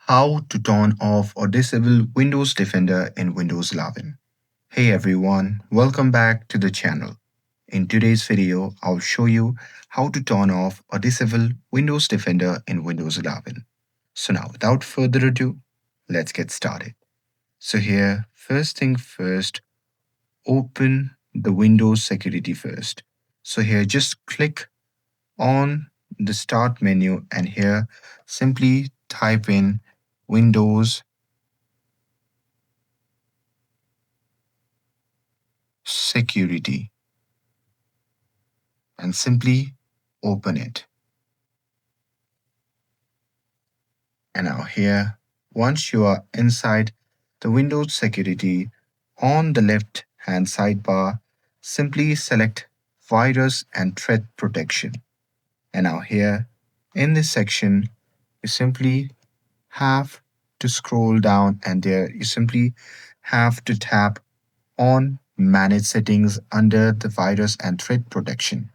How to turn off or disable Windows Defender in Windows 11. Hey everyone, welcome back to the channel. In today's video, I'll show you how to turn off or disable Windows Defender in Windows 11. So now, without further ado, let's get started. So here, first thing first, open the Windows security first. So here, just click on the start menu and here simply type in Windows security and simply open it. And now here, once you are inside the Windows security, on the left hand sidebar, simply select virus and threat protection. And now here in this section, you simply have to scroll down and there you simply have to tap on manage settings under the virus and threat protection.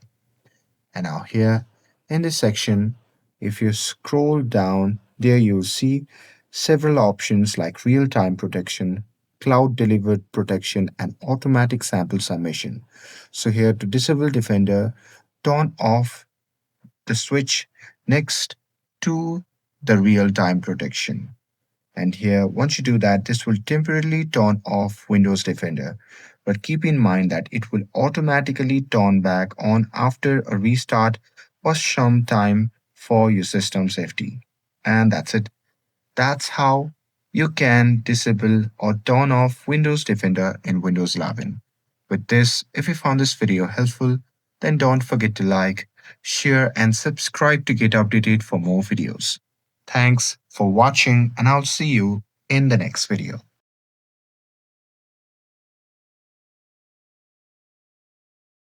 And now here in this section, if you scroll down, there you'll see several options like real-time protection, cloud delivered protection, and automatic sample submission. So here to disable Defender, turn off the switch next to the real-time protection. And here, once you do that, this will temporarily turn off Windows Defender. But keep in mind that it will automatically turn back on after a restart or some time for your system safety. And that's it. That's how you can disable or turn off Windows Defender in Windows 11. With this, if you found this video helpful, then don't forget to like, share, and subscribe to get updated for more videos. Thanks for watching, and I'll see you in the next video.